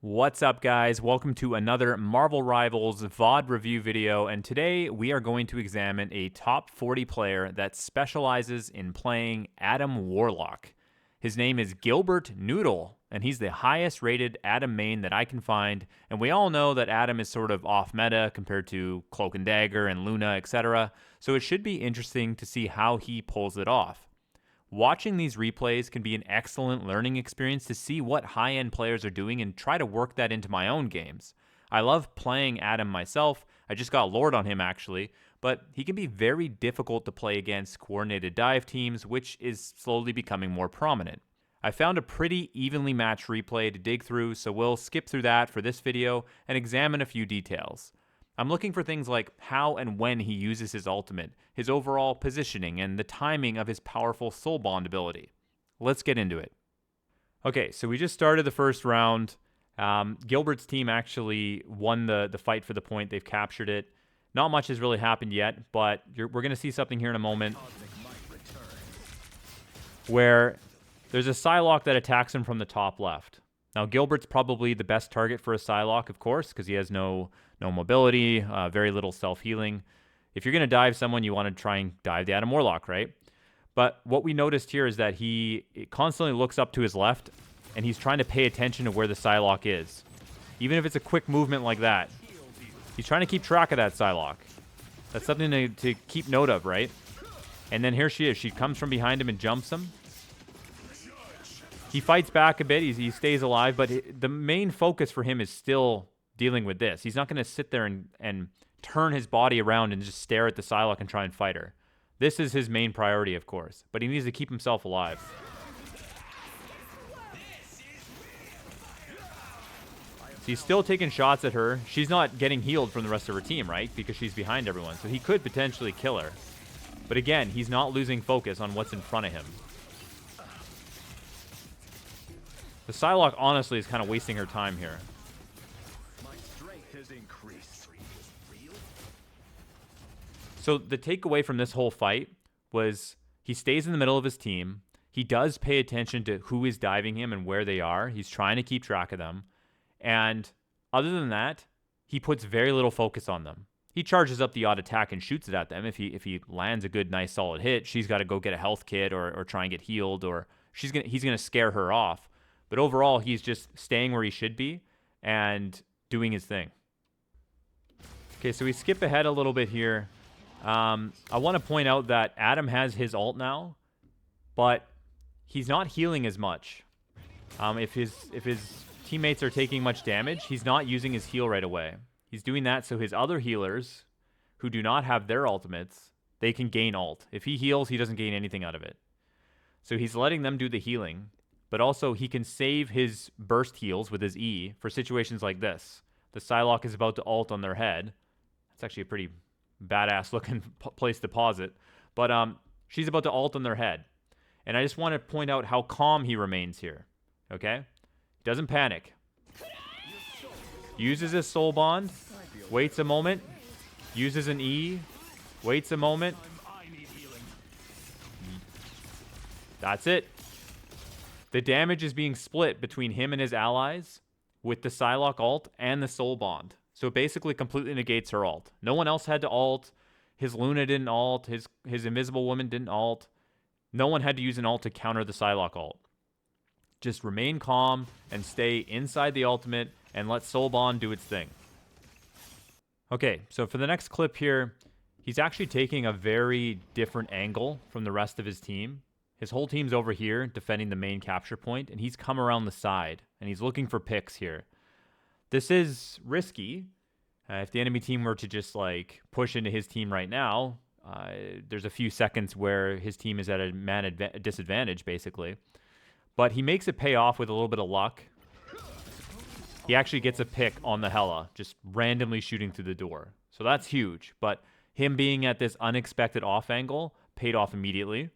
What's up, guys? Welcome to another Marvel Rivals VOD review video, and today we are going to examine a top 40 player that specializes in playing Adam Warlock. His name is Gilbert Noodle, and he's the highest rated Adam main that I can find, and we all know that Adam is sort of off meta compared to Cloak and Dagger and Luna, etc., so it should be interesting to see how he pulls it off. Watching these replays can be an excellent learning experience to see what high-end players are doing and try to work that into my own games. I love playing Adam myself. I just got Lord on him actually, but he can be very difficult to play against coordinated dive teams, which is slowly becoming more prominent. I found a pretty evenly matched replay to dig through, so we'll skip through that for this video and examine a few details. I'm looking for things like how and when he uses his ultimate, his overall positioning, and the timing of his powerful soul bond ability. Let's get into it. Okay, so we just started the first round. Gilbert's team actually won the fight for the point. They've captured it. Not much has really happened yet, but we're going to see something here in a moment where there's a Psylocke that attacks him from the top left. Now, Gilbert's probably the best target for a Psylocke, of course, because he has no mobility, very little self-healing. If you're going to dive someone, you want to try and dive the Adam Warlock, right? But what we noticed here is that he constantly looks up to his left, and he's trying to pay attention to where the Psylocke is. Even if it's a quick movement like that, he's trying to keep track of that Psylocke. That's something to keep note of, right? And then here she is. She comes from behind him and jumps him. He fights back a bit. He stays alive, but the main focus for him is still dealing with this. He's not going to sit there and turn his body around and just stare at the Psylocke and try and fight her. This is his main priority, of course, but he needs to keep himself alive. So he's still taking shots at her. She's not getting healed from the rest of her team, right? Because she's behind everyone, so he could potentially kill her. But again, he's not losing focus on what's in front of him. The Psylocke, honestly, is kind of wasting her time here. So the takeaway from this whole fight was he stays in the middle of his team. He does pay attention to who is diving him and where they are. He's trying to keep track of them. And other than that, he puts very little focus on them. He charges up the odd attack and shoots it at them. If he lands a good, nice, solid hit, she's got to go get a health kit or try and get healed, or he's gonna scare her off. But overall, he's just staying where he should be and doing his thing. Okay, so we skip ahead a little bit here. I want to point out that Adam has his ult now, but he's not healing as much. If his teammates are taking much damage, he's not using his heal right away. He's doing that so his other healers, who do not have their ultimates, they can gain ult. If he heals, he doesn't gain anything out of it. So he's letting them do the healing, but also he can save his burst heals with his E for situations like this. The Psylocke is about to ult on their head. That's actually a pretty badass looking place to pause it. But she's about to ult on their head. And I just want to point out how calm he remains here. Okay? Doesn't panic. Uses his soul bond. Waits a moment. Uses an E. Waits a moment. That's it. The damage is being split between him and his allies with the Psylocke ult and the soul bond. So it basically completely negates her ult. No one else had to ult. His Luna didn't ult. His Invisible Woman didn't ult. No one had to use an ult to counter the Psylocke ult. Just remain calm and stay inside the ultimate and let Soul Bond do its thing. Okay, so for the next clip here, he's actually taking a very different angle from the rest of his team. His whole team's over here defending the main capture point, and he's come around the side, and he's looking for picks here. This is risky. If the enemy team were to just like push into his team right now, there's a few seconds where his team is at a disadvantage, basically. But he makes it pay off with a little bit of luck. He actually gets a pick on the Hela, just randomly shooting through the door. So that's huge. But him being at this unexpected off angle paid off immediately.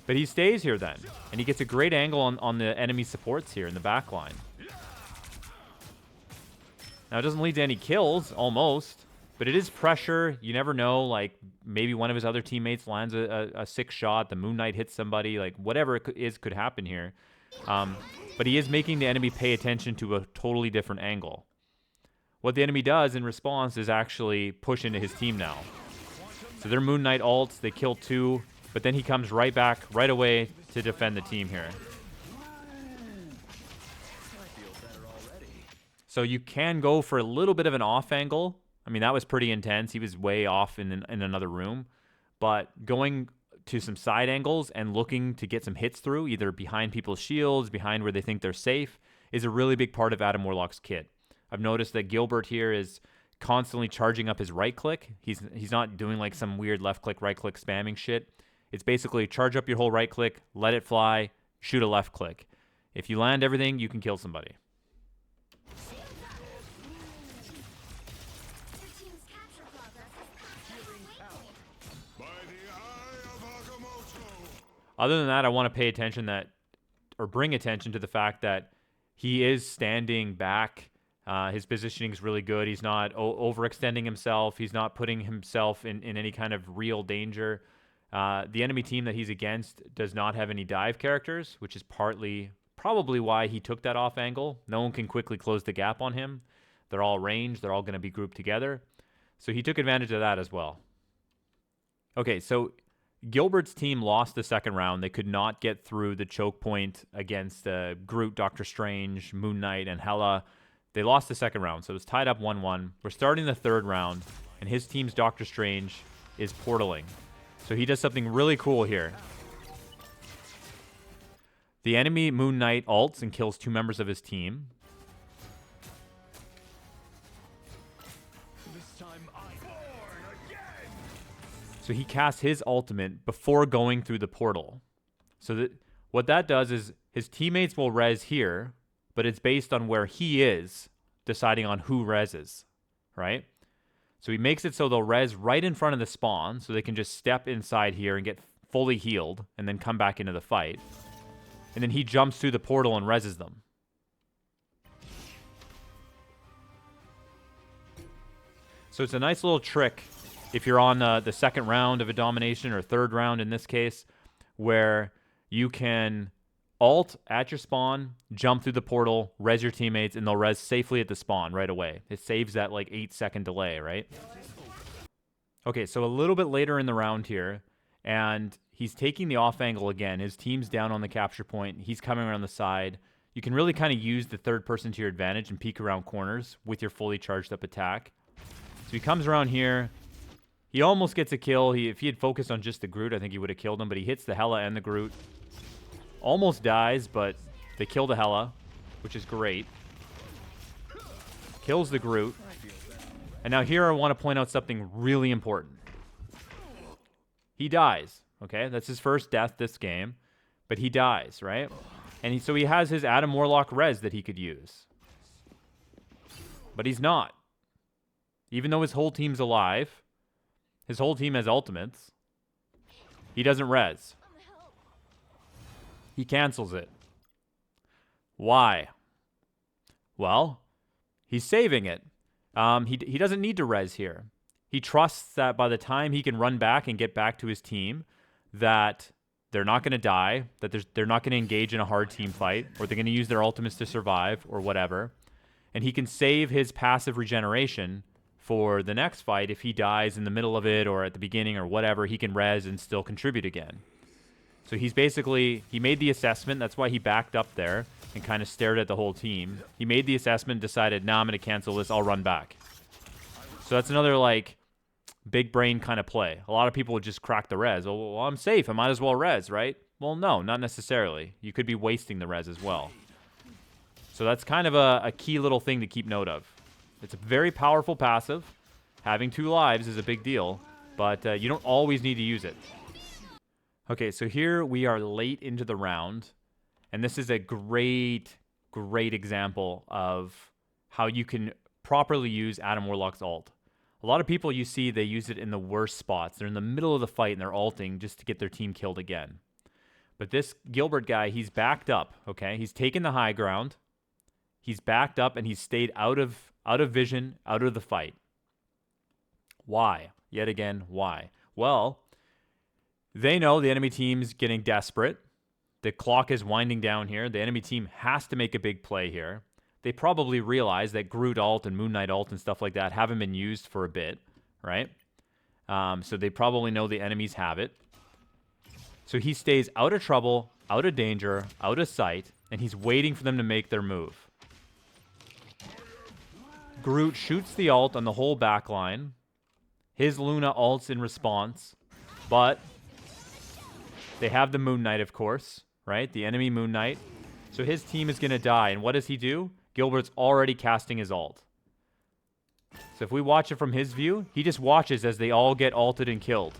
But he stays here then, and he gets a great angle on the enemy supports here in the back line. Now, it doesn't lead to any kills, almost, but it is pressure. You never know, like, maybe one of his other teammates lands a sick shot, the Moon Knight hits somebody, like, whatever it is could happen here. But he is making the enemy pay attention to a totally different angle. What the enemy does in response is actually push into his team now. So their Moon Knight ults, they kill 2, but then he comes right back right away to defend the team here. So you can go for a little bit of an off angle. I mean, that was pretty intense. He was way off in another room. But going to some side angles and looking to get some hits through, either behind people's shields, behind where they think they're safe, is a really big part of Adam Warlock's kit. I've noticed that Gilbert here is constantly charging up his right click. He's not doing like some weird left click, right click spamming shit. It's basically charge up your whole right click, let it fly, shoot a left click. If you land everything, you can kill somebody. Other than that, I want to pay attention bring attention to the fact that he is standing back. His positioning is really good. He's not overextending himself. He's not putting himself in any kind of real danger. The enemy team that he's against does not have any dive characters, which is probably why he took that off angle. No one can quickly close the gap on him. They're all ranged. They're all going to be grouped together. So he took advantage of that as well. Okay, so Gilbert's team lost the second round. They could not get through the choke point against Groot, Doctor Strange, Moon Knight, and Hela. They lost the second round, so it was tied up 1-1. We're starting the third round, and his team's Doctor Strange is portaling. So he does something really cool here. The enemy Moon Knight ults and kills 2 members of his team. So he casts his ultimate before going through the portal. So what that does is his teammates will res here, but it's based on where he is, deciding on who reses, right? So he makes it so they'll res right in front of the spawn, so they can just step inside here and get fully healed, and then come back into the fight. And then he jumps through the portal and reses them. So it's a nice little trick if you're on the second round of a domination, or third round in this case, where you can ult at your spawn, jump through the portal, res your teammates, and they'll res safely at the spawn right away. It saves that like 8-second delay, right? Okay, so a little bit later in the round here, and he's taking the off angle again. His team's down on the capture point. He's coming around the side. You can really kind of use the third person to your advantage and peek around corners with your fully charged up attack. So he comes around here. He almost gets a kill. If he had focused on just the Groot, I think he would have killed him, but he hits the Hela and the Groot. Almost dies, but they kill the Hela, which is great. Kills the Groot. And now here I want to point out something really important. He dies, okay? That's his first death this game, but he dies, right? And so he has his Adam Warlock res that he could use. But he's not. Even though his whole team's alive, his whole team has ultimates, he doesn't res. He cancels it. Why? Well, he's saving it. He doesn't need to res here. He trusts that by the time he can run back and get back to his team, that they're not going to die, that they're not going to engage in a hard team fight, or they're going to use their ultimates to survive, or whatever. And he can save his passive regeneration for the next fight. If he dies in the middle of it or at the beginning or whatever, he can res and still contribute again. So he made the assessment. That's why he backed up there and kind of stared at the whole team. He made the assessment, decided, nah, I'm going to cancel this. I'll run back. So that's another, like, big brain kind of play. A lot of people would just crack the res. Oh, well, I'm safe. I might as well res, right? Well, no, not necessarily. You could be wasting the res as well. So that's kind of a key little thing to keep note of. It's a very powerful passive. Having 2 lives is a big deal, but you don't always need to use it. Okay, so here we are late into the round, and this is a great example of how you can properly use Adam Warlock's ult. A lot of people you see, they use it in the worst spots. They're in the middle of the fight and they're ulting just to get their team killed again. But this Gilbert guy, he's backed up, okay? He's taken the high ground. He's backed up and he's stayed out of vision, out of the fight. Why? Yet again, why? Well, they know the enemy team's getting desperate. The clock is winding down here. The enemy team has to make a big play here. They probably realize that Groot ult and Moon Knight ult and stuff like that haven't been used for a bit, right? So they probably know the enemies have it. So he stays out of trouble, out of danger, out of sight, and he's waiting for them to make their move. Groot shoots the ult on the whole back line. His Luna ults in response, but they have the Moon Knight, of course, right? The enemy Moon Knight. So his team is going to die, and what does he do? Gilbert's already casting his ult. So if we watch it from his view, he just watches as they all get ulted and killed.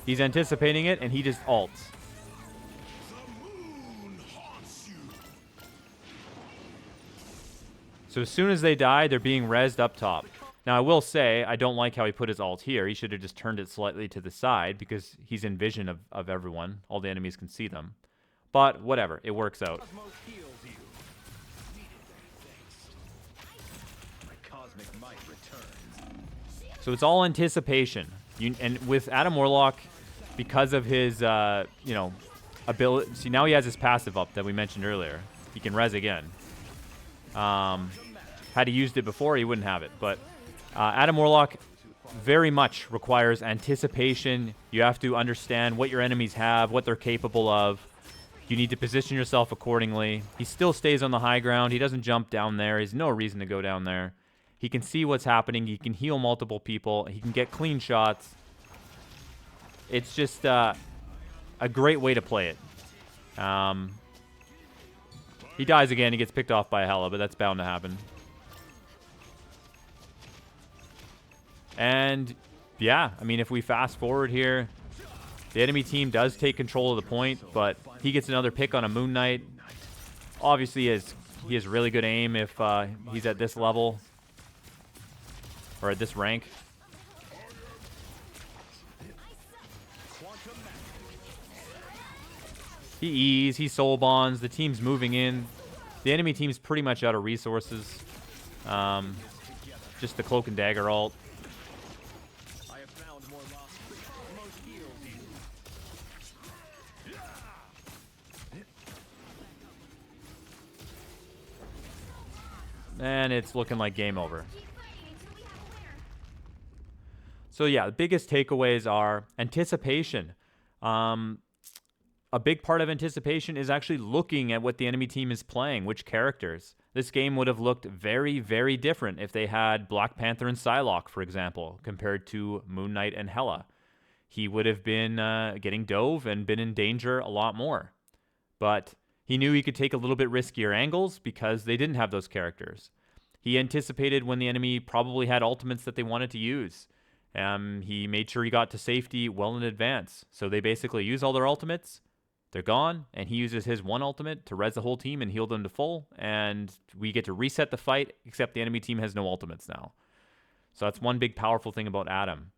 He's anticipating it, and he just ults. So as soon as they die, they're being rezzed up top. Now, I will say, I don't like how he put his ult here. He should have just turned it slightly to the side because he's in vision of everyone. All the enemies can see them. But whatever, it works out. So it's all anticipation. And with Adam Warlock, because of his, ability... See, now he has his passive up that we mentioned earlier. He can res again. Had he used it before, he wouldn't have it. But Adam Warlock very much requires anticipation. You have to understand what your enemies have, what they're capable of. You need to position yourself accordingly. He still stays on the high ground. He doesn't jump down there. He has no reason to go down there. He can see what's happening. He can heal multiple people. He can get clean shots. It's just a great way to play it. He dies again. He gets picked off by a Hela, but that's bound to happen. And, yeah, I mean, if we fast forward here, the enemy team does take control of the point, but he gets another pick on a Moon Knight. Obviously, he has really good aim if he's at this level or at this rank. He E's, he soul bonds, the team's moving in. The enemy team's pretty much out of resources. Just the cloak and dagger ult. And it's looking like game over. So yeah, the biggest takeaways are anticipation. A big part of anticipation is actually looking at what the enemy team is playing, which characters. This game would have looked very, very different if they had Black Panther and Psylocke, for example, compared to Moon Knight and Hela. He would have been getting dove and been in danger a lot more. But he knew he could take a little bit riskier angles because they didn't have those characters. He anticipated when the enemy probably had ultimates that they wanted to use. He made sure he got to safety well in advance. So they basically use all their ultimates. They're gone, and he uses his one ultimate to res the whole team and heal them to full, and we get to reset the fight, except the enemy team has no ultimates now. So that's one big powerful thing about Adam.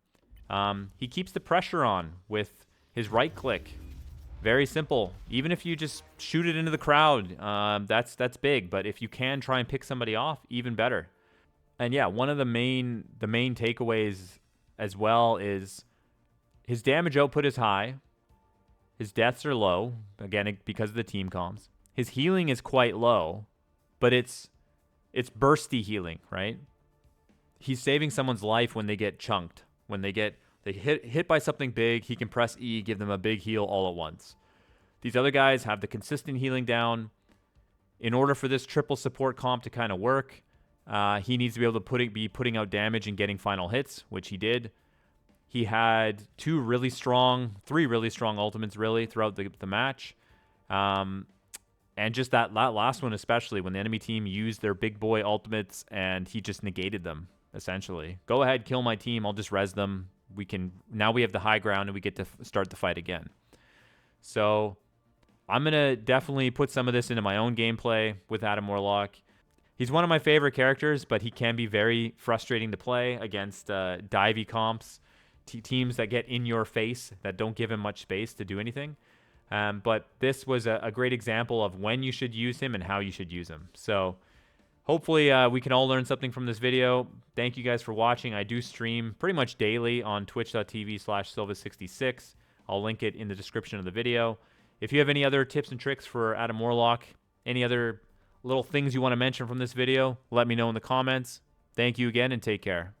He keeps the pressure on with his right click. Very simple. Even if you just shoot it into the crowd, that's big, but if you can try and pick somebody off, even better. And yeah, one of the main takeaways as well is his damage output is high. His deaths are low, again, because of the team comms. His healing is quite low, but it's bursty healing, right? He's saving someone's life when they get chunked. When they get hit by something big, he can press E, give them a big heal all at once. These other guys have the consistent healing down. In order for this triple support comp to kind of work, he needs to be able to be putting out damage and getting final hits, which he did. He had three really strong ultimates, really, throughout the match. And just that last one especially, when the enemy team used their big boy ultimates and he just negated them, essentially. Go ahead, kill my team, I'll just res them. Now we have the high ground and we get to start the fight again. So I'm going to definitely put some of this into my own gameplay with Adam Warlock. He's one of my favorite characters, but he can be very frustrating to play against divey comps. Teams that get in your face, that don't give him much space to do anything. But this was a great example of when you should use him and how you should use him. So hopefully we can all learn something from this video. Thank you guys for watching. I do stream pretty much daily on twitch.tv/Silva66. I'll link it in the description of the video. If you have any other tips and tricks for Adam Warlock, any other little things you want to mention from this video, let me know in the comments. Thank you again and take care.